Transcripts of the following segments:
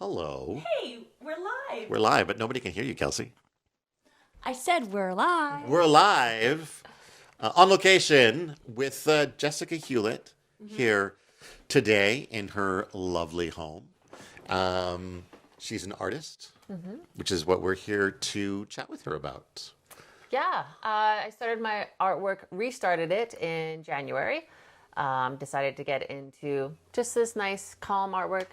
Hello. Hey, we're live. We're live, but nobody can hear you, Kelsey. I said we're live. We're live on location with Jessica Hewlett here today in her lovely home. She's an artist, which is what we're here to chat with her about. Yeah, I started my artwork, restarted it in January. Decided to get into just this nice, calm artwork,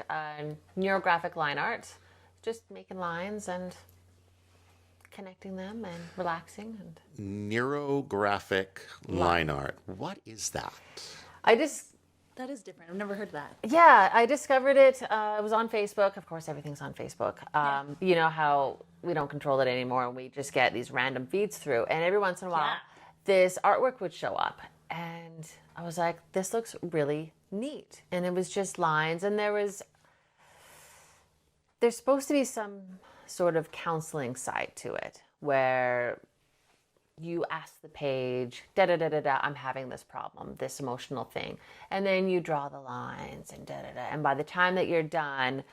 neurographic line art. Just making lines and connecting them and relaxing. And Neurographic line art. What is that? That is different. I've never heard of that. Yeah, I discovered it. It was on Facebook. Of course, everything's on Facebook. You know how we don't control it anymore, and we just get these random feeds through. And every once in a while, this artwork would show up. And I was like, this looks really neat. And it was just lines. And there's supposed to be some sort of counseling side to it where you ask the page, I'm having this problem, this emotional thing. And then you draw the lines and And by the time that you're done,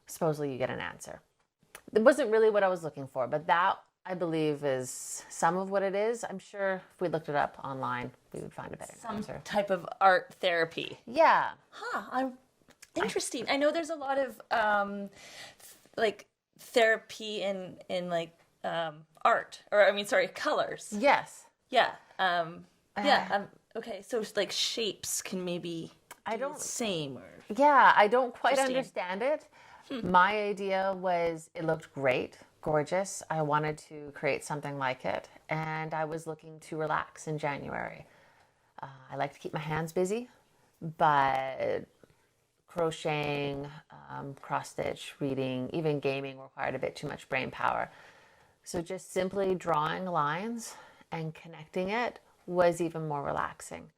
supposedly you get an answer. It wasn't really what I was looking for, but that, I believe, is some of what it is. I'm sure if we looked it up online, we would find a better answer. Some type of art therapy. Yeah. Interesting. I know there's a lot of like therapy in art, colors. Yes. Yeah. Okay. So like shapes can maybe the same or. Yeah, I don't quite understand it. My idea was it looked great, gorgeous. I wanted to create something like it, and I was looking to relax in January. I like to keep my hands busy, but crocheting, cross stitch, reading, even gaming required a bit too much brain power. So just simply drawing lines and connecting it was even more relaxing.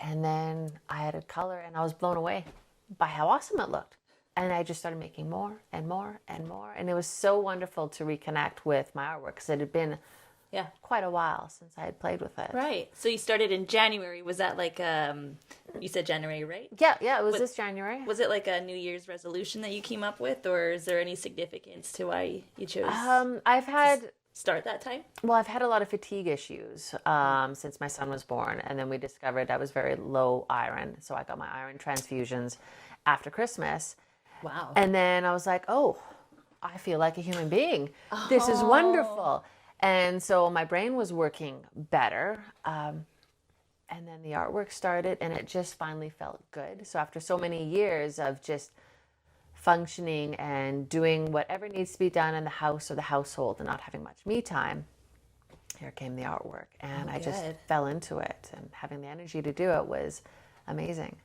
And then I added color, and I was blown away by how awesome it looked. And I just started making more and more and more. And it was so wonderful to reconnect with my artwork because it had been quite a while since I had played with it. Right. So you started in January. Was that like, you said January, right? Yeah, it was this January. Was it like a New Year's resolution that you came up with, or is there any significance to why you chose start that time? Well, I've had a lot of fatigue issues since my son was born. And then we discovered I was very low iron. So I got my iron transfusions after Christmas. Wow. And then I was like, oh, I feel like a human being. This is wonderful. And so my brain was working better. And then the artwork started, and it just finally felt good. So after so many years of just functioning and doing whatever needs to be done in the house or the household and not having much me time, here came the artwork. And I just fell into it. And having the energy to do it was amazing.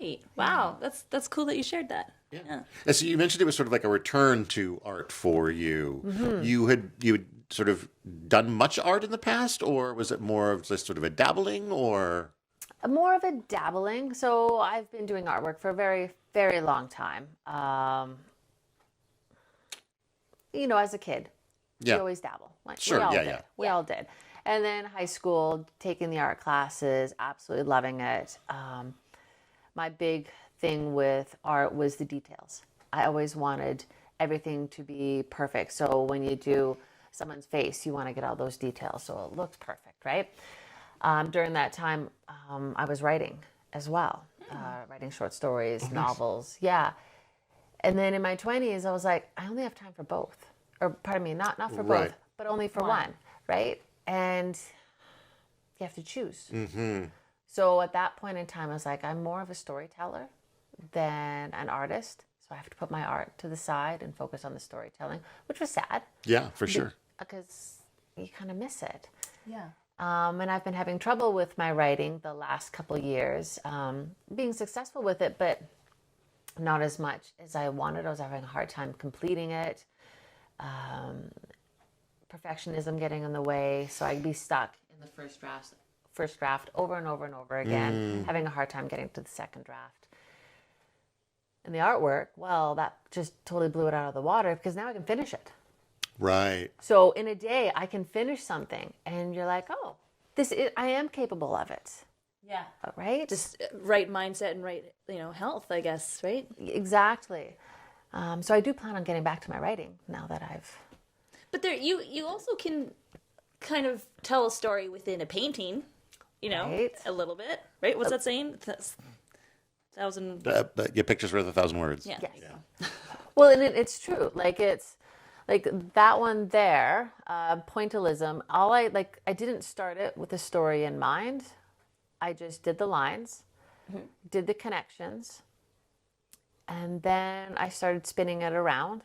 Right. Wow. That's cool that you shared that. Yeah. And so you mentioned it was sort of like a return to art for you. Mm-hmm. You had sort of done much art in the past, or was it more of just sort of a dabbling, or? More of a dabbling. So I've been doing artwork for a very, very long time. As a kid, you always dabble. Sure, We all did. And then high school, taking the art classes, absolutely loving it. My big thing with art was the details. I always wanted everything to be perfect. So when you do someone's face, you want to get all those details so it looks perfect, right? During that time, I was writing as well, writing short stories, novels. Yeah. And then in my 20s, I was like, I only have time for both. Or pardon me, not for both, but only for one, right? And you have to choose. Mm-hmm. So at that point in time, I was like, I'm more of a storyteller than an artist. So I have to put my art to the side and focus on the storytelling, which was sad. Yeah, for sure. Because you kind of miss it. Yeah. And I've been having trouble with my writing the last couple of years, being successful with it, but not as much as I wanted. I was having a hard time completing it. Perfectionism getting in the way. So I'd be stuck in the first draft over and over and over again, having a hard time getting to the second draft. And the artwork, well, that just totally blew it out of the water because now I can finish it. Right. So in a day, I can finish something, and you're like, oh, I am capable of it. Yeah. Right? Just right mindset and right, health, I guess, right? Exactly. So I do plan on getting back to my writing now that I've... But there, you also can kind of tell a story within a painting, you know, Right. a little bit, right? What's that saying? Thousand. Your picture's worth 1,000 words. Yeah. Yes. Yeah. Well, and it's true. Like it's like that one there, pointillism. I didn't start it with a story in mind. I just did the lines, did the connections, and then I started spinning it around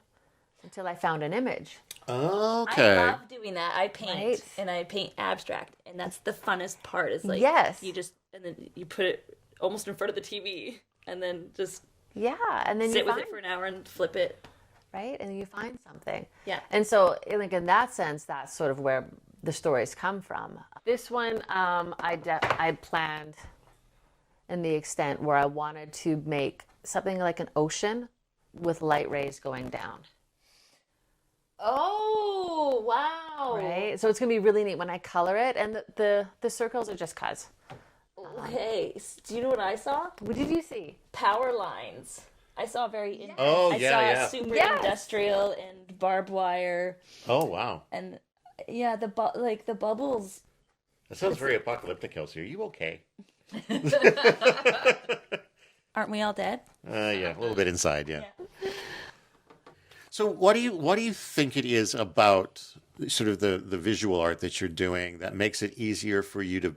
until I found an image. Okay. I love doing that. I paint Right. and I paint abstract, and that's the funnest part. Is like Yes. and then you put it almost in front of the TV, and then just Yeah, and then sit you with find it for an hour and flip it. right, and you find something. Yeah. And so, like in that sense, that's sort of where the stories come from. This one, I planned in the extent where I wanted to make something like an ocean with light rays going down. Oh wow! Right, so it's gonna be really neat when I color it, and the circles are just cuts. Okay, do you know what I saw? What did you see? Power lines. I saw Oh, I yeah, saw yeah. super Yes. industrial and barbed wire, Oh, wow. and yeah, the bubbles. That sounds very apocalyptic, Kelsey. Are you okay? Aren't we all dead? Yeah, a little bit inside, yeah. So what do you think it is about sort of the visual art that you're doing that makes it easier for you to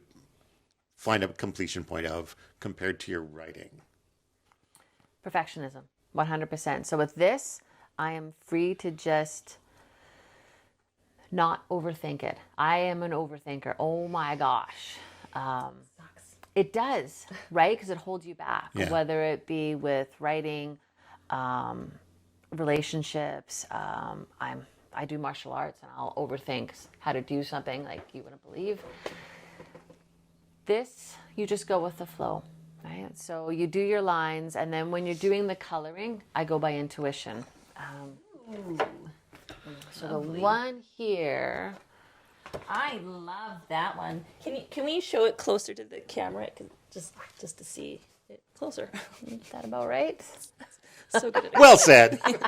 find a completion point of compared to your writing? Perfectionism, 100%. So with this, I am free to just not overthink it. I am an overthinker. Oh my gosh. It does, right? Because it holds you back, Yeah. whether it be with writing, relationships. I do martial arts and I'll overthink how to do something like you wouldn't believe. This, you just go with the flow, right? So you do your lines, and then when you're doing the coloring, I go by intuition. So the one here, I love that one. Can we show it closer to the camera? Just to see it closer. is that about right? So good at it. Well said. Thank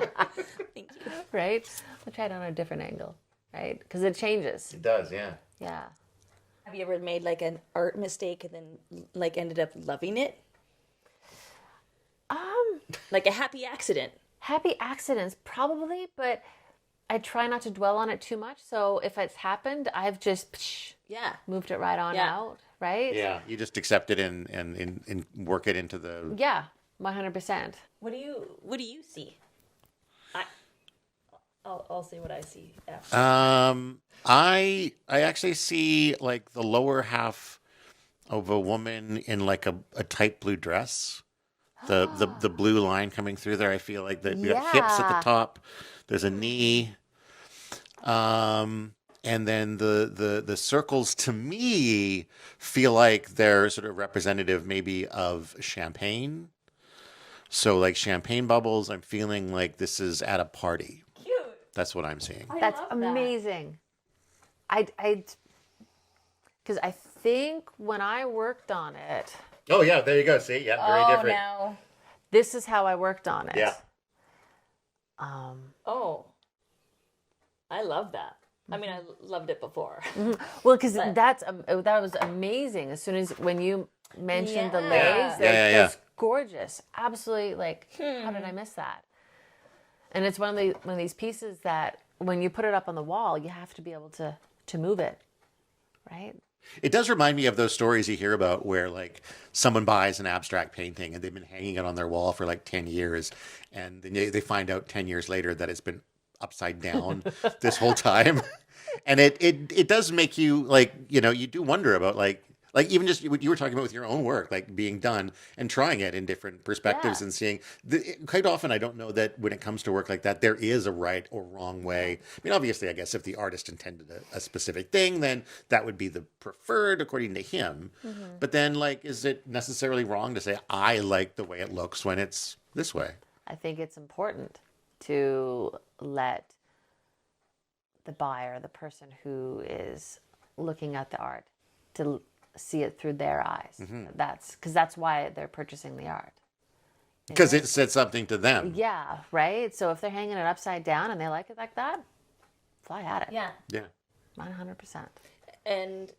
you. Right? I'll try it on a different angle, right? Because it changes. It does, yeah. Yeah. Have you ever made like an art mistake and then like ended up loving it? Like a happy accident. Happy accidents, probably, but I try not to dwell on it too much. So if it's happened, I've just Yeah. moved it right on Yeah. out, right? Yeah, you just accept it and work it into the... Yeah, 100%. What do you see? I'll say what I see after. I actually see like the lower half of a woman in like a tight blue dress. The blue line coming through there. I feel like we got hips at the Yeah. top. There's a knee. And then the circles to me feel like they're sort of representative maybe of champagne. So like champagne bubbles, I'm feeling like this is at a party. Cute. That's what I'm seeing. That's love that. amazing. Because I think when I worked on it, Oh yeah, there you go. See, yeah, very different. Now. this is how I worked on it. Yeah. Oh. I love that. I mean, I loved it before. Well, because that was amazing. As soon as when you mentioned the Yeah. legs, Yeah. that's gorgeous. Absolutely, like how did I miss that? And it's one of these pieces that when you put it up on the wall, you have to be able to move it, right? It does remind me of those stories you hear about where like someone buys an abstract painting and they've been hanging it on their wall for like 10 years. And then they find out 10 years later that it's been upside down this whole time. And it does make you like, you know, you do wonder about like even just what you were talking about with your own work, like being done and trying it in different perspectives Yeah. and seeing. Quite often, I don't know that when it comes to work like that, there is a right or wrong way. I mean, obviously, I guess if the artist intended a specific thing, then that would be the preferred according to him. But then, like, is it necessarily wrong to say, I like the way it looks when it's this way? I think it's important to let the buyer, the person who is looking at the art, to see it through their eyes. That's why they're purchasing the art. Because it said something to them. Yeah, right? So if they're hanging it upside down and they like it like that, fly at it. Yeah. Yeah. 100%. And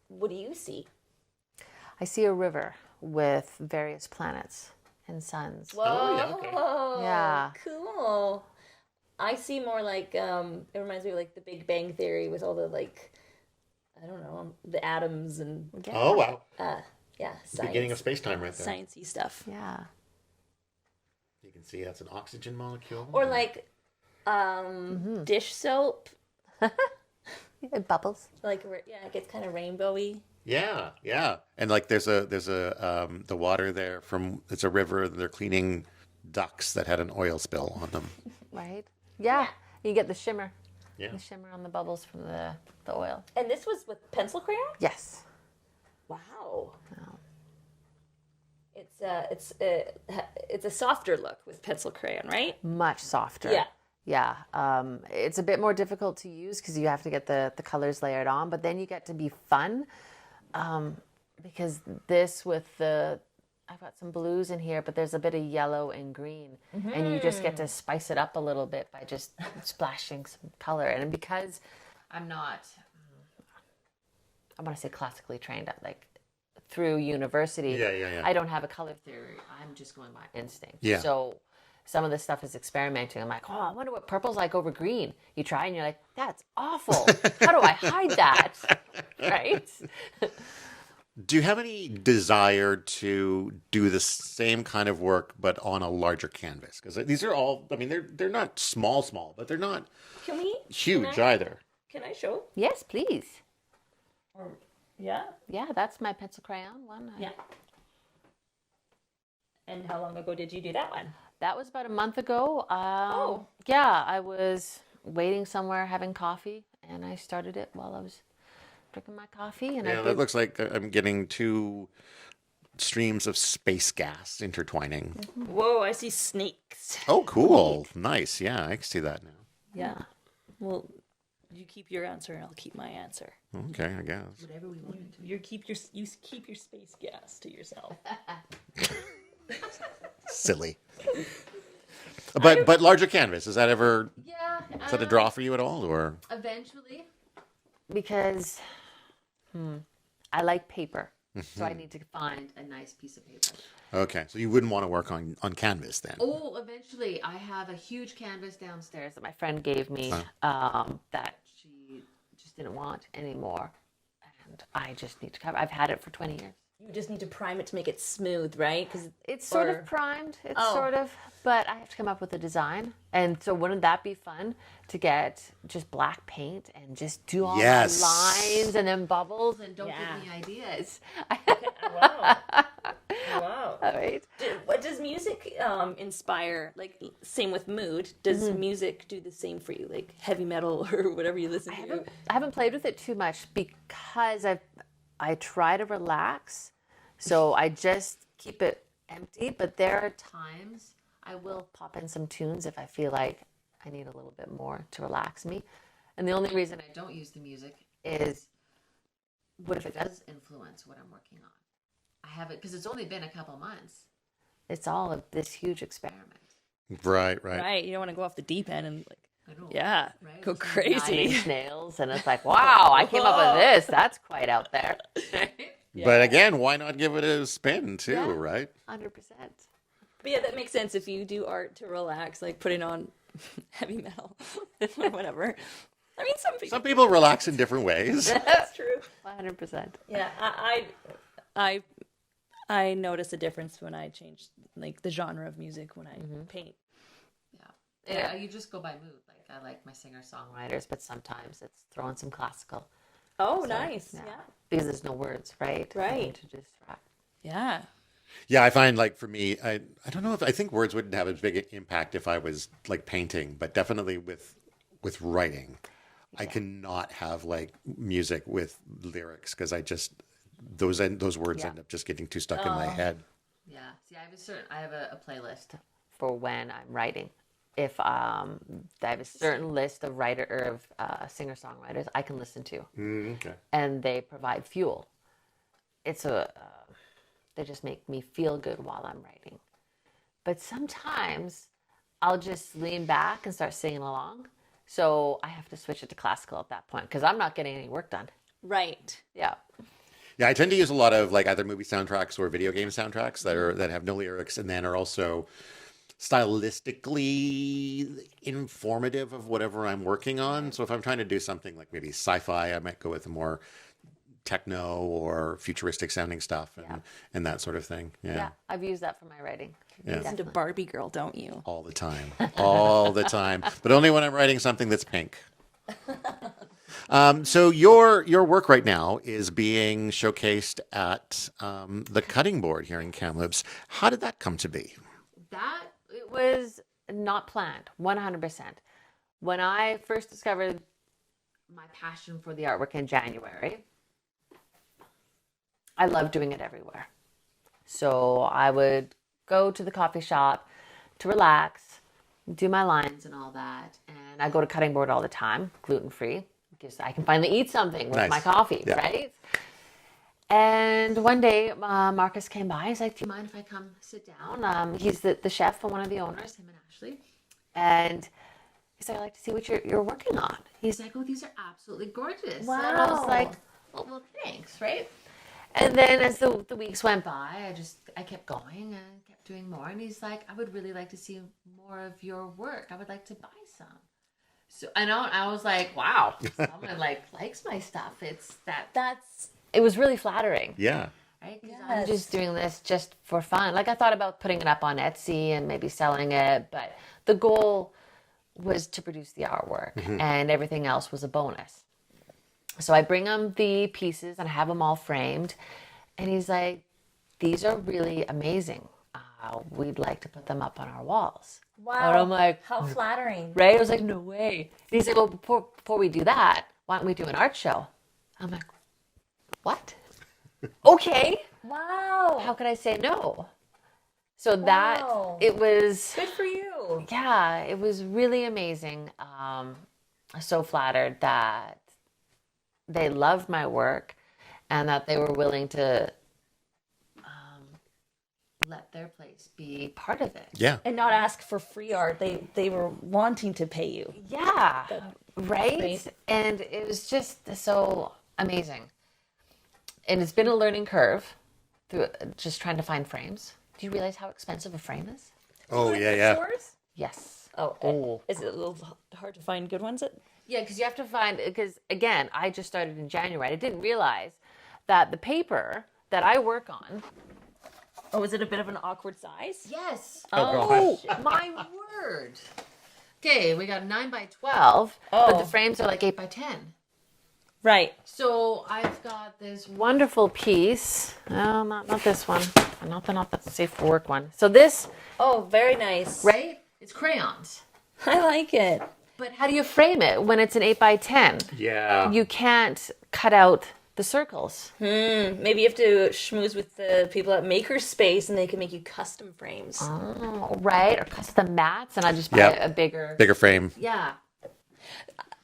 what do you see? I see a river with various planets and suns. Whoa. Oh, yeah, okay. Yeah. Cool. I see more like it reminds me of like the Big Bang Theory with all the like I don't know the atoms and Yeah. Oh, wow. yeah Beginning of space-time right there. sciencey stuff. Yeah. You can see that's an oxygen molecule. Or like dish soap, It bubbles. like yeah, it gets kind of rainbowy. Yeah, yeah. And like there's a the water there from it's a river. They're cleaning ducks that had an oil spill on them. Right? Yeah. You get the shimmer. Yeah. The shimmer on the bubbles from the oil. And this was with pencil crayon. Yes. Wow. It's a softer look with pencil crayon, right? Much softer. Yeah. Yeah. It's a bit more difficult to use because you have to get the colors layered on, but then you get to be fun. Because this with I've got some blues in here, but there's a bit of yellow and green. And you just get to spice it up a little bit by just splashing some color. And because I'm not, I want to say classically trained, like through university, Yeah. I don't have a color theory. I'm just going by instinct. Yeah. So some of the stuff is experimenting. I'm like, oh, I wonder what purple's like over green. You try and you're like, that's awful. How do I hide that? Right? Do you have any desire to do the same kind of work but on a larger canvas? Because these are all, I mean, they're not small, but they're not Can we? huge either. Can I show? Yes, please. Yeah. Yeah, that's my pencil crayon one. Yeah. And how long ago did you do that one? That was about a month ago. Oh. Yeah, I was waiting somewhere having coffee, and I started it while I was drinking my coffee. And Yeah, I that did, looks like I'm getting two streams of space gas intertwining. Whoa, I see snakes. Oh, cool. Nice. Yeah, I can see that now. Yeah. Well, you keep your answer and I'll keep my answer. Okay, I guess. Whatever we want to. You keep your space gas to yourself. Silly. But larger canvas, is that ever yeah, is that a draw for you at all, or? eventually. Because I like paper, so I need to find a nice piece of paper. Okay, so you wouldn't want to work on canvas then. Oh, eventually. I have a huge canvas downstairs that my friend gave me that she just didn't want anymore. And I just need to cover. I've had it for 20 years. You just need to prime it to make it smooth, right? Because It's sort of primed. It's sort of, but I have to come up with a design. And so wouldn't that be fun to get just black paint and just do all Yes. my lines and then bubbles and don't Yeah. give me ideas. wow. Wow. All right. What does music inspire? Like, same with mood. Does music do the same for you? Like heavy metal or whatever you listen to? I haven't played with it too much because I try to relax, so I just keep it empty. But there are times I will pop in some tunes if I feel like I need a little bit more to relax me. And the only reason I don't use the music is, what if it does influence what I'm working on? I haven't, because it's only been a couple months. It's all of this huge experiment. Right. Right. You don't want to go off the deep end and like, I know, yeah, right? go It's like crazy. 9 Inch Nails, and it's like, wow, I came up with this. That's quite out there. But again, why not give it a spin too, Yeah. right? 100%. But yeah, that makes sense if you do art to relax, like putting on heavy metal or whatever. I mean, Some people relax in different ways. That's true. 100%. Yeah, I notice a difference when I change like the genre of music when I paint. Yeah, you just go by mood. Like, I like my singer-songwriters, but sometimes it's throwing some classical. Oh, So, nice. yeah. Yeah. Because there's no words, right? Right. To distract. Yeah. Yeah, I find like for me, I don't know if I think words wouldn't have as big an impact if I was like painting, but definitely with writing, I cannot have like music with lyrics because I just those words end up just getting too stuck in my head. Yeah. See, I have a playlist for when I'm writing. If I have a certain list of singer-songwriters I can listen to, Okay. and they provide fuel. It's They just make me feel good while I'm writing. But sometimes I'll just lean back and start singing along. So I have to switch it to classical at that point because I'm not getting any work done. Right. Yeah. Yeah, I tend to use a lot of like either movie soundtracks or video game soundtracks that have no lyrics and then are also stylistically informative of whatever I'm working on. So if I'm trying to do something like maybe sci-fi, I might go with a more techno or futuristic sounding stuff and that sort of thing. Yeah. I've used that for my writing. Yeah. Listen to Barbie Girl, don't you? All the time. All the time. But only when I'm writing something that's pink. So your work right now is being showcased at the Cutting Board here in Kamloops. How did that come to be? It was not planned, 100%. When I first discovered my passion for the artwork in January, I loved doing it everywhere. So I would go to the coffee shop to relax, do my lines and all that. And I go to Cutting Board all the time, gluten-free, because I can finally eat something with my coffee, right? And one day, Marcus came by. He's like, do you mind if I come sit down? He's the chef and one of the owners, him and Ashley. And he's like, I'd like to see what you're working on. He's like, oh, these are absolutely gorgeous. Wow. And I was like, well, thanks, right? And then as the weeks went by, I kept going and kept doing more. And he's like, I would really like to see more of your work. I would like to buy some. So I was like, wow, someone likes my stuff. It was really flattering. Yeah. Right? 'Cause I'm just doing this just for fun. Like I thought about putting it up on Etsy and maybe selling it, but the goal was to produce the artwork and everything else was a bonus. So I bring him the pieces and I have them all framed. And he's like, these are really amazing. We'd like to put them up on our walls. Wow. And I'm like, how flattering. right? I was like, no way. And he's like, well, before we do that, why don't we do an art show? I'm like, what? Okay. Wow. How could I say no? So It was, good for you. yeah, it was really amazing. So flattered that they loved my work and that they were willing to let their place be part of it. Yeah. And not ask for free art. They were wanting to pay you. Yeah, right? great. And it was just so amazing. And it's been a learning curve through just trying to find frames. Do you realize how expensive a frame is? Oh, yeah. Stores? Yes. Oh, is it a little hard to find good ones? Yeah, because you have to find, because again, I just started in January. I didn't realize that the paper that I work on. Oh, is it a bit of an awkward size? Yes. Oh, My word. Okay, we got 9 by 12, but the Oh. frames are like 8 by 10. Right. So I've got this wonderful piece. No, not this one. Not the safe for work one. So this, Oh, very nice. right? It's crayons. I like it. But how do you frame it when it's an 8 by 10? Yeah. You can't cut out the circles. Maybe you have to schmooze with the people at Makerspace and they can make you custom frames. Oh, right. Or custom mats, and I just buy Yep. a bigger. Bigger frame. Yeah.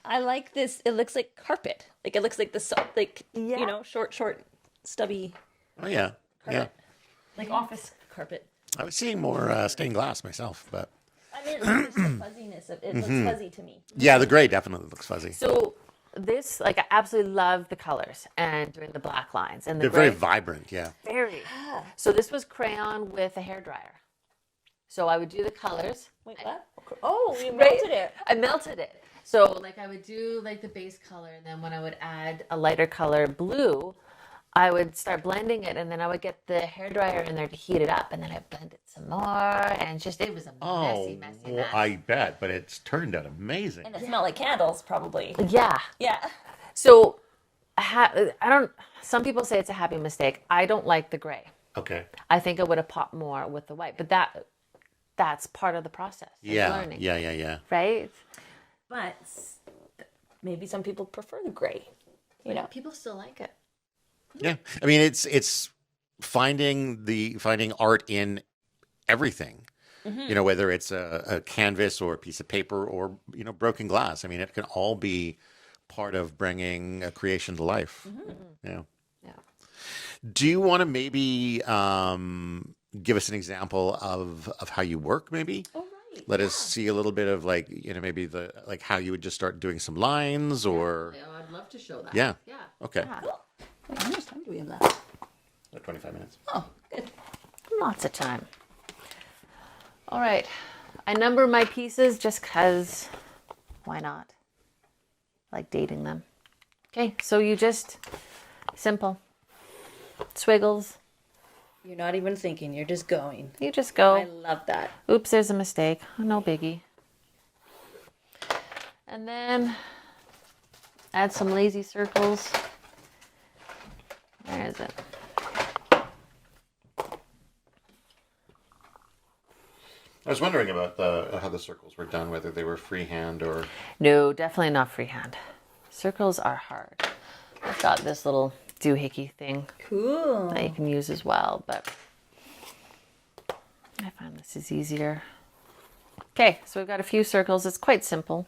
I like this. It looks like carpet. Like it looks like you know, short, stubby, Oh, yeah. Yeah. like office carpet. I was seeing more stained glass myself, but I mean, it's just the fuzziness of it. Looks fuzzy to me. yeah, the gray definitely looks fuzzy. So this, like, I absolutely love the colors and doing the black lines and the They're gray. very vibrant, yeah. Very. So this was crayon with a hairdryer. So I would do the colors. Wait, what? Oh, you Right? melted it. I melted it. So like I would do like the base color, and then when I would add a lighter color blue, I would start blending it, and then I would get the hairdryer in there to heat it up, and then I blend it some more, and just it was a messy well, mess. I bet, but it's turned out amazing. And it smelled like candles, probably. Yeah. Yeah. So I don't. Some people say it's a happy mistake. I don't like the gray. Okay. I think it would have popped more with the white, but that's part of the process. Of Yeah. learning, Yeah. right? But maybe some people prefer the gray. You know. People still like it. Yeah. I mean, it's finding art in everything. You know, whether it's a canvas or a piece of paper or, you know, broken glass. I mean, it can all be part of bringing a creation to life. Yeah. Yeah. Do you want to maybe give us an example of how you work? Maybe Oh, right. let us see a little bit of like maybe how you would just start doing some lines or I'd love to show that. yeah. Yeah. Okay. Cool. Wait, how much time do we have left? Like 25 minutes. Oh, good. Lots of time. All right. I number my pieces just because why not? Like dating them. Okay, so you just simple. Swiggles. You're not even thinking. You're just going. You just go. I love that. Oops, there's a mistake. Oh, no biggie. And then add some lazy circles. Where is it? I was wondering about how the circles were done, whether they were freehand or... No, definitely not freehand. Circles are hard. I've got this little doohickey thing Cool. that you can use as well, but I find this is easier. Okay, so we've got a few circles. It's quite simple.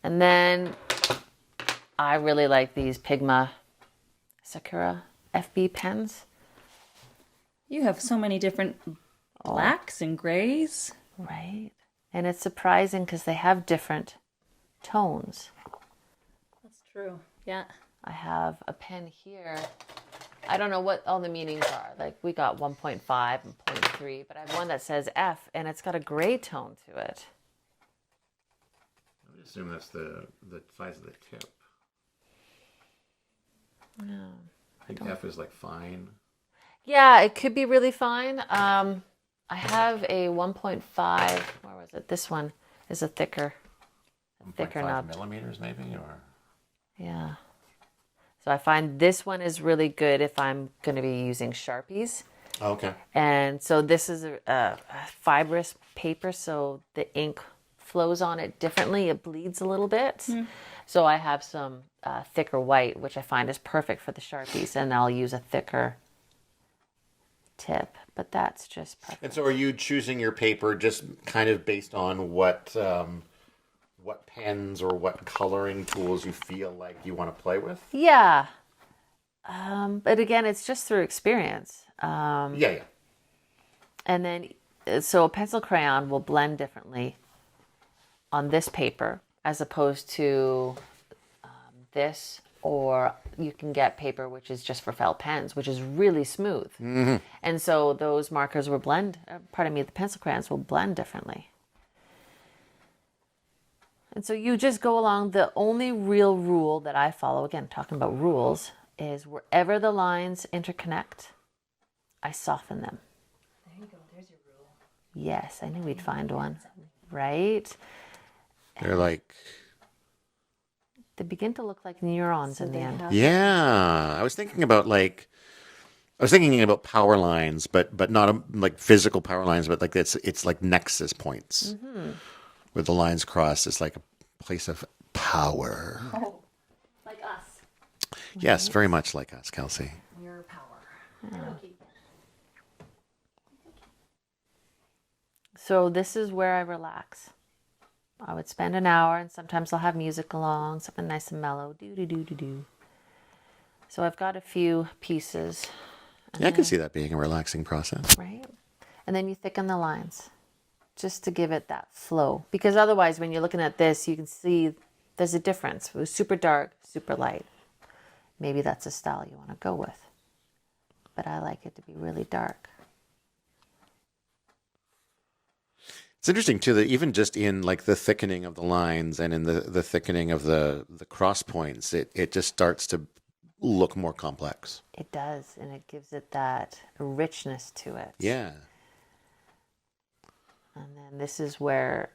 And then I really like these Pigma Sakura FB pens. You have so many different blacks and grays. Right. And it's surprising because they have different tones. That's true. Yeah. I have a pen here. I don't know what all the meanings are. Like we got 1.5 and 0.3, but I have one that says F and it's got a gray tone to it. I would assume that's the size of the tip. No. I think F is like fine. Yeah, it could be really fine. I have a 1.5. Where was it? This one is a thicker 1.5 knob. millimeters maybe, or... Yeah. So I find this one is really good if I'm going to be using Sharpies. Oh, okay. And so this is a fibrous paper, so the ink flows on it differently. It bleeds a little bit. So I have some thicker white, which I find is perfect for the Sharpies, and I'll use a thicker tip, but that's just perfect. And so are you choosing your paper just kind of based on what pens or what coloring tools you feel like you want to play with? Yeah. But again, it's just through experience. Yeah. And then, so a pencil crayon will blend differently on this paper as opposed to this, or you can get paper which is just for felt pens, which is really smooth. Mm-hmm. And so those markers will blend, the pencil crayons will blend differently. And so you just go along. The only real rule that I follow, again, talking about rules, is wherever the lines interconnect, I soften them. There you go. There's your rule. Yes, I knew we'd find one. Right? They're like... They begin to look like neurons in the end. Yeah. I was thinking about power lines, but not like physical power lines, but like it's like nexus points. Mm-hmm. Where the lines cross is like a place of power. Oh, like us. Yes, very much like us, Kelsey. Your power. So this is where I relax. I would spend an hour, and sometimes I'll have music along, something nice and mellow. Do. So I've got a few pieces. Yeah, I can see that being a relaxing process. Right? And then you thicken the lines just to give it that flow. Because otherwise, when you're looking at this, you can see there's a difference. It was super dark, super light. Maybe that's a style you want to go with. But I like it to be really dark. It's interesting too that even just in like the thickening of the lines and in the thickening of the cross points, it just starts to look more complex. It does, and it gives it that richness to it. Yeah. And then this is where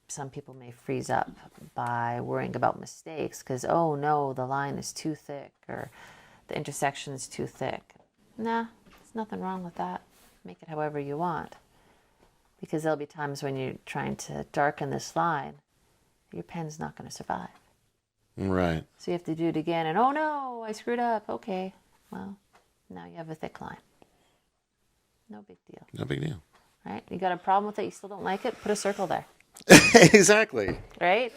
some people may freeze up by worrying about mistakes because, oh no, the line is too thick or the intersection is too thick. Nah, there's nothing wrong with that. Make it however you want. Because there'll be times when you're trying to darken this line, your pen's not going to survive. Right. So you have to do it again, and oh no, I screwed up. Okay, well, now you have a thick line. No big deal. No big deal. Right? You got a problem with it, you still don't like it, put a circle there. Exactly. Right?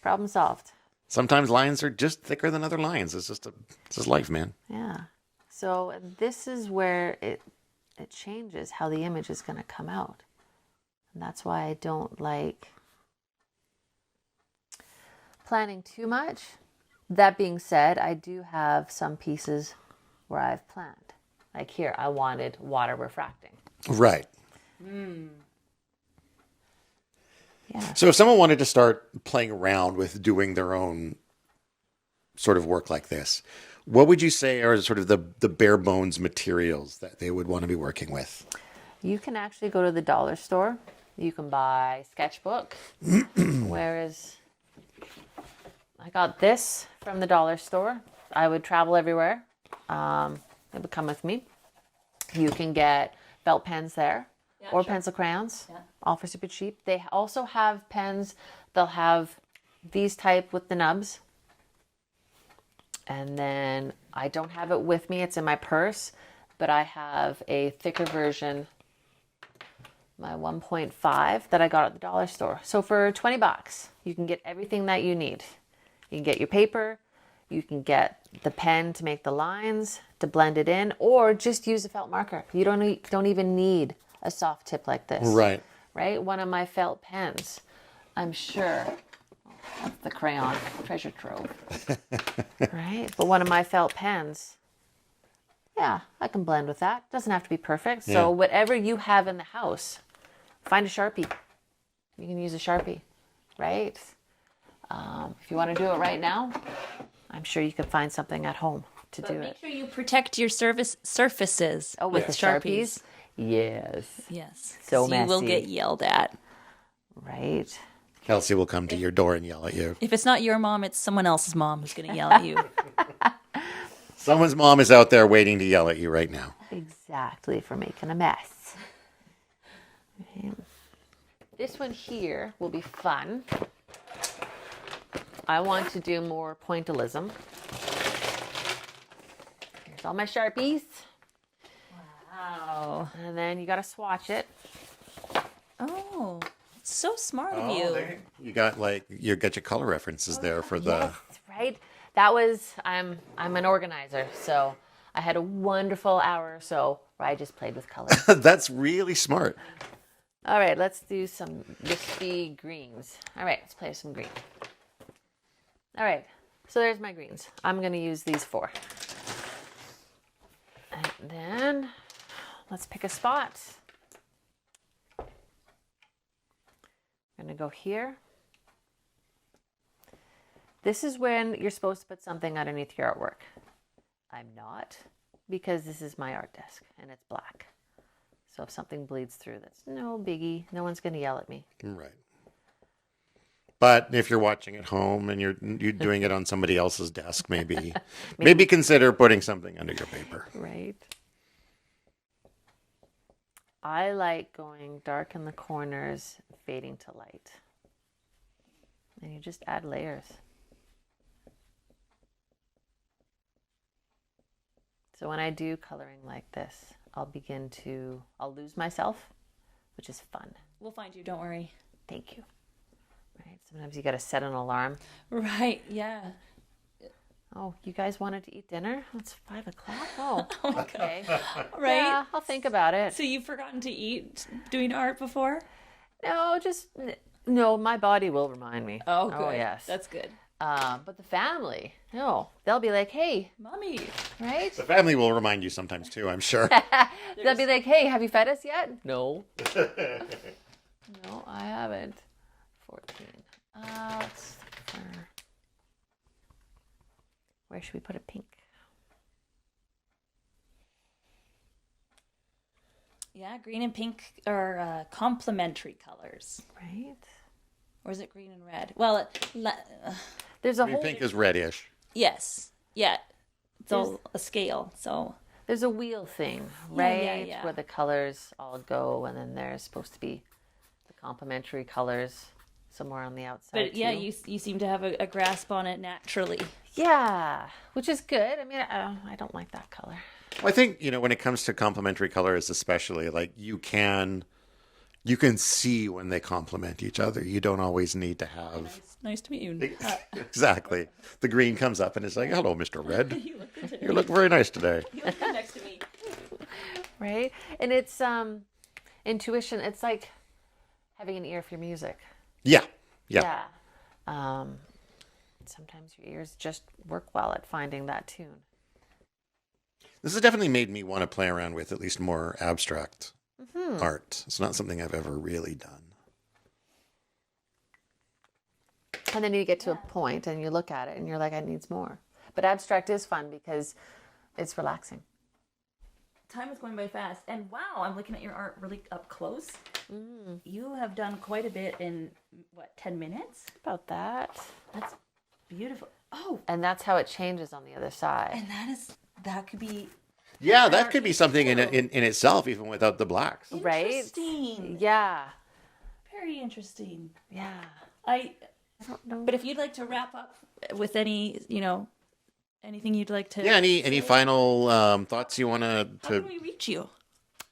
Problem solved. Sometimes lines are just thicker than other lines. It's just life, man. Yeah. So this is where it changes how the image is going to come out. And that's why I don't like planning too much. That being said, I do have some pieces where I've planned. Like here, I wanted water refracting. Right. Yeah. So if someone wanted to start playing around with doing their own sort of work like this, what would you say are sort of the bare bones materials that they would want to be working with? You can actually go to the dollar store. You can buy sketchbook. Whereas I got this from the dollar store. I would travel everywhere. It would come with me. You can get felt pens there, or pencil crayons, all for super cheap. They also have pens. They'll have these type with the nubs. And then I don't have it with me. It's in my purse, but I have a thicker version, my 1.5 that I got at the dollar store. So for $20, you can get everything that you need. You can get your paper, you can get the pen to make the lines, to blend it in, or just use a felt marker. You don't even need a soft tip like this. Right. Right? One of my felt pens, I'm sure. That's the crayon treasure trove. Right? But one of my felt pens, yeah, I can blend with that. Doesn't have to be perfect. Yeah. So whatever you have in the house, find a Sharpie. You can use a Sharpie, right? If you want to do it right now, I'm sure you can find something at home to do Make it. sure you protect your surfaces. Oh, with the Sharpies? Yes. Yes. So 'cause you will messy. get yelled at. Right. Kelsey will come to your door and yell at you. If it's not your mom, it's someone else's mom who's going to yell at you. Someone's mom is out there waiting to yell at you right now. Exactly, for making a mess. Okay. This one here will be fun. I want to do more pointillism. Here's all my Sharpies. Wow. And then you got to swatch it. Oh, it's so smart of you. You got you got your color references there for the. Yes, right? That was, I'm an organizer, so I had a wonderful hour or so where I just played with colors. That's really smart. All right, let's do some wispy greens. All right, let's play with some green. All right, so there's my greens. I'm going to use these 4. And then let's pick a spot. I'm going to go here. This is when you're supposed to put something underneath your artwork. I'm not, because this is my art desk and it's black. So if something bleeds through, that's no biggie. No one's going to yell at me. Right. But if you're watching at home and you're doing it on somebody else's desk, maybe consider putting something under your paper. Right. I like going dark in the corners, fading to light. And you just add layers. So when I do coloring like this, I'll lose myself, which is fun. We'll find you, don't worry. Thank you. Right. Sometimes you got to set an alarm. Right, yeah. Oh, you guys wanted to eat dinner? It's 5 o'clock. Oh, okay. Right? Yeah, I'll think about it. So you've forgotten to eat doing art before? No, my body will remind me. Oh, good. Oh, yes. That's good. But the family, no, they'll be like, hey, Mommy. right? The family will remind you sometimes too, I'm sure. They'll be like, hey, have you fed us yet? No. No, I haven't. 14. Let's look for... Where should we put a pink? Yeah, green and pink are complementary colors. Right. Or is it green and red? Well, There's a I mean, whole... pink is reddish. yes. Yeah. It's all a scale, so... There's a wheel thing, Yeah, right? yeah. Where the colors all go, and then there's supposed to be the complementary colors somewhere on the outside. But yeah, too. you seem to have a grasp on it naturally. Yeah, which is good. I mean, I don't like that color. Well, I think, when it comes to complementary colors, especially, like you can You can see when they compliment each other. You don't always need to have. Nice to meet you. Exactly. The green comes up and it's like, hello, Mr. Red. You look good today. You look very nice today. You look good next to me. Right? And it's intuition. It's like having an ear for music. Yeah. Yeah. Sometimes your ears just work well at finding that tune. This has definitely made me want to play around with at least more abstract art. It's not something I've ever really done. And then you get to a point and you look at it and you're like, I need more. But abstract is fun because it's relaxing. Time is going by fast. And wow, I'm looking at your art really up close. You have done quite a bit in, 10 minutes? About that. That's beautiful. Oh, And that's how it changes on the other side. and that could be Yeah, that could be something in itself, even without the blacks. Right? interesting. Yeah. Very interesting. Yeah. I don't know. But if you'd like to wrap up with any, anything you'd like to. Yeah, any final thoughts you want How can we reach you?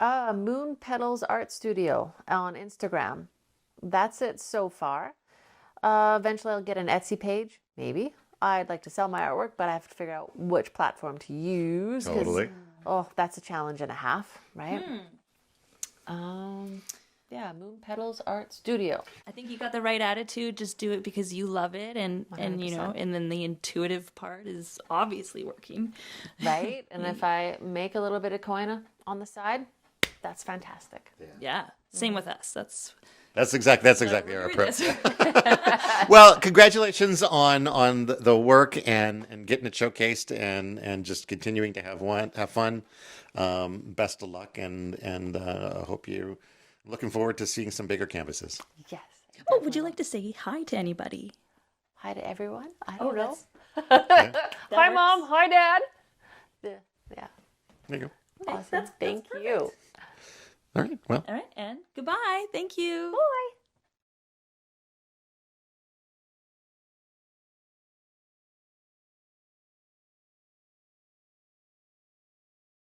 Moon Petals Art Studio on Instagram. That's it so far. Eventually I'll get an Etsy page, maybe. I'd like to sell my artwork, but I have to figure out which platform to use. 'Cause, Totally. oh, that's a challenge and a half, right? Yeah, Moon Petals Art Studio. I think you got the right attitude. Just do it because you love it, and 100%. and then the intuitive part is obviously working. Right? And if I make a little bit of coin on the side, that's fantastic. Yeah. Same with us. That's exactly our We're approach. this. Well, congratulations on the work and getting it showcased and just continuing to have fun. Best of luck and I hope you. Looking forward to seeing some bigger canvases. Yes. Oh, would you like to say hi to anybody? Hi to everyone. I don't know. that's- Hi, works. Mom. Hi, Dad. Yeah. There you go. Awesome. Thank you. All right. Well. All right, and goodbye. Thank you. Bye.